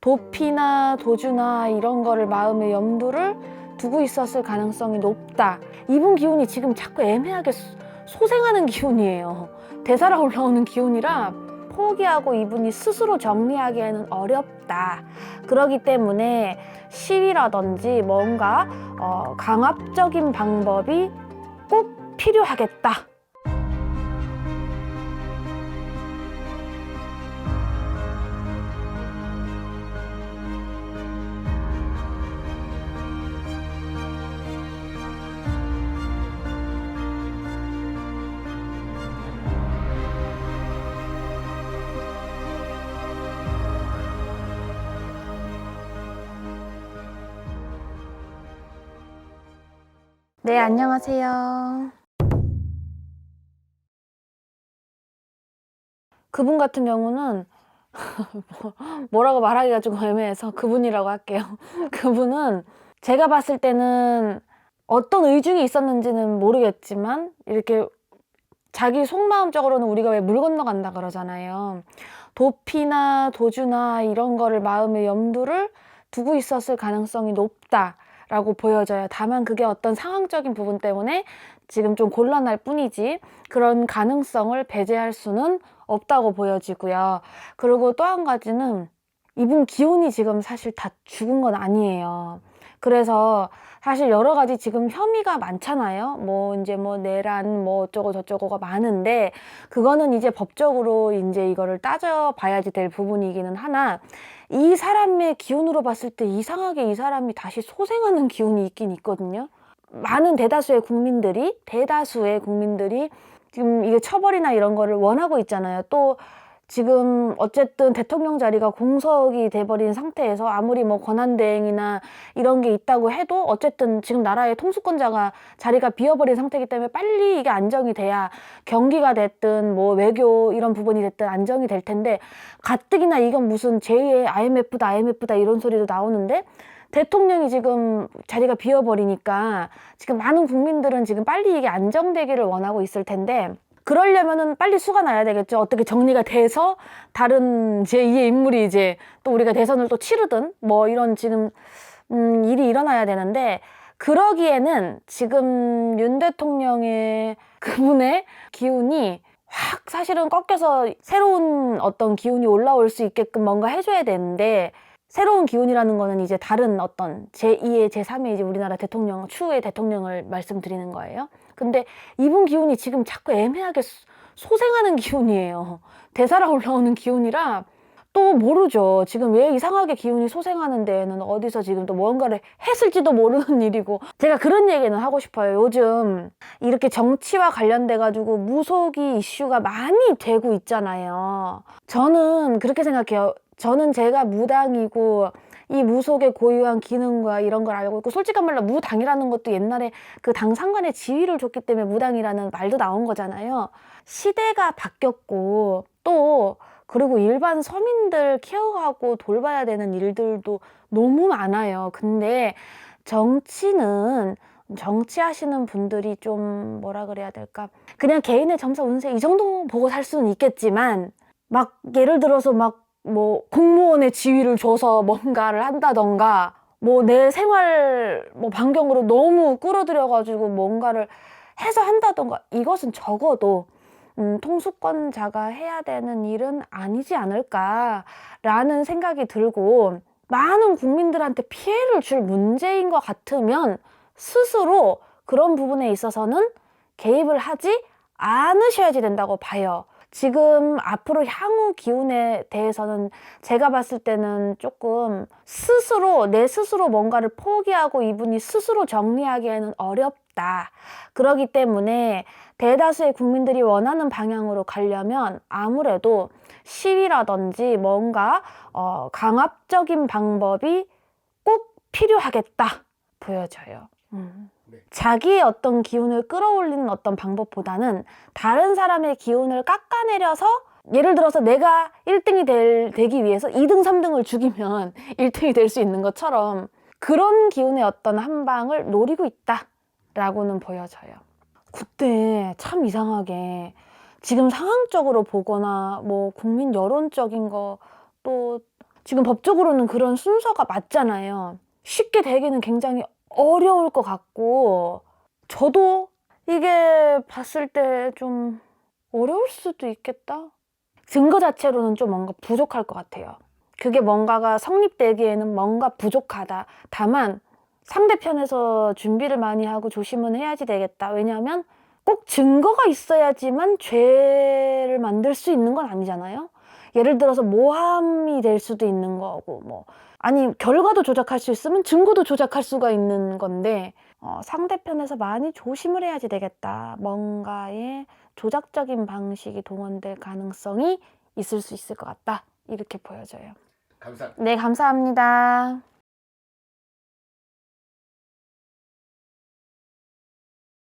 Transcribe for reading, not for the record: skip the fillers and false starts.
도피나 도주나 이런 거를 마음의 염두를 두고 있었을 가능성이 높다. 이분 기운이 지금 자꾸 애매하게 소생하는 기운이에요. 대사라 올라오는 기운이라 포기하고 이분이 스스로 정리하기에는 어렵다. 그렇기 때문에 시위라든지 뭔가 강압적인 방법이 꼭 필요하겠다. 네, 안녕하세요. 그분 같은 경우는 뭐라고 말하기가 좀 애매해서 그분이라고 할게요. 그분은 제가 봤을 때는 어떤 의중이 있었는지는 모르겠지만 이렇게 자기 속마음적으로는 우리가 왜 물 건너간다 그러잖아요. 도피나 도주나 이런 거를 마음의 염두를 두고 있었을 가능성이 높다라고 보여져요. 다만 그게 어떤 상황적인 부분 때문에 지금 좀 곤란할 뿐이지 그런 가능성을 배제할 수는 없다고 보여지고요. 그리고 또 한 가지는 이분 기운이 지금 사실 다 죽은 건 아니에요. 그래서 사실 여러 가지 지금 혐의가 많잖아요. 뭐 이제 뭐 내란 뭐 어쩌고 저쩌고가 많은데 그거는 이제 법적으로 이제 이거를 따져봐야지 될 부분이기는 하나 이 사람의 기운으로 봤을 때 이상하게 이 사람이 다시 소생하는 기운이 있긴 있거든요. 많은 대다수의 국민들이 지금 이게 처벌이나 이런 거를 원하고 있잖아요. 또 지금 어쨌든 대통령 자리가 공석이 돼버린 상태에서 아무리 뭐 권한대행이나 이런 게 있다고 해도 어쨌든 지금 나라의 통수권자가 자리가 비어버린 상태이기 때문에 빨리 이게 안정이 돼야 경기가 됐든 뭐 외교 이런 부분이 됐든 안정이 될 텐데 가뜩이나 이건 무슨 제2의 IMF다 이런 소리도 나오는데 대통령이 지금 자리가 비어버리니까 지금 많은 국민들은 지금 빨리 이게 안정되기를 원하고 있을 텐데 그러려면은 빨리 수가 나야 되겠죠. 어떻게 정리가 돼서 다른 제2의 인물이 이제 또 우리가 대선을 또 치르든 뭐 이런 지금 일이 일어나야 되는데 그러기에는 지금 윤 대통령의 그분의 기운이 확 사실은 꺾여서 새로운 어떤 기운이 올라올 수 있게끔 뭔가 해줘야 되는데 새로운 기운이라는 거는 이제 다른 어떤 제2의 제3의 이제 우리나라 대통령 추후의 대통령을 말씀드리는 거예요. 근데 이분 기운이 지금 자꾸 애매하게 소생하는 기운이에요. 대사라 올라오는 기운이라 또 모르죠. 지금 왜 이상하게 기운이 소생하는 데에는 어디서 지금 또 뭔가를 했을지도 모르는 일이고 제가 그런 얘기는 하고 싶어요. 요즘 이렇게 정치와 관련돼 가지고 무속이 이슈가 많이 되고 있잖아요. 저는 그렇게 생각해요. 저는 제가 무당이고 이 무속의 고유한 기능과 이런 걸 알고 있고 솔직한 말로 무당이라는 것도 옛날에 그 당 상관의 지위를 줬기 때문에 무당이라는 말도 나온 거잖아요. 시대가 바뀌었고 또 그리고 일반 서민들 케어하고 돌봐야 되는 일들도 너무 많아요. 근데 정치하시는 분들이 좀 뭐라 그래야 될까? 그냥 개인의 점수 운세 이 정도 보고 살 수는 있겠지만 막 예를 들어서 막 뭐 공무원의 지위를 줘서 뭔가를 한다던가 뭐 내 생활 뭐 반경으로 너무 끌어들여 가지고 뭔가를 해서 한다던가 이것은 적어도 통수권자가 해야 되는 일은 아니지 않을까라는 생각이 들고 많은 국민들한테 피해를 줄 문제인 것 같으면 스스로 그런 부분에 있어서는 개입을 하지 않으셔야지 된다고 봐요. 지금 앞으로 향후 기운에 대해서는 제가 봤을 때는 조금 내 스스로 뭔가를 포기하고 이분이 스스로 정리하기에는 어렵다. 그렇기 때문에 대다수의 국민들이 원하는 방향으로 가려면 아무래도 시위라든지 뭔가 강압적인 방법이 꼭 필요하겠다 보여져요. 자기의 어떤 기운을 끌어올리는 어떤 방법보다는 다른 사람의 기운을 깎아내려서 예를 들어서 내가 1등이 되기 위해서 2등, 3등을 죽이면 1등이 될 수 있는 것처럼 그런 기운의 어떤 한 방을 노리고 있다라고는 보여져요. 그때 참 이상하게 지금 상황적으로 보거나 뭐 국민 여론적인 거 또 지금 법적으로는 그런 순서가 맞잖아요. 쉽게 되기는 굉장히 어려울 것 같고, 저도 이게 봤을 때 좀 어려울 수도 있겠다. 증거 자체로는 좀 뭔가 부족할 것 같아요. 그게 뭔가가 성립되기에는 뭔가 부족하다. 다만 상대편에서 준비를 많이 하고 조심은 해야지 되겠다. 왜냐하면 꼭 증거가 있어야지만 죄를 만들 수 있는 건 아니잖아요. 예를 들어서 모함이 될 수도 있는 거고, 뭐 아니 결과도 조작할 수 있으면 증거도 조작할 수가 있는 건데, 상대편에서 많이 조심을 해야지 되겠다. 뭔가의 조작적인 방식이 동원될 가능성이 있을 수 있을 것 같다. 이렇게 보여져요. 감사합니다. 네, 감사합니다.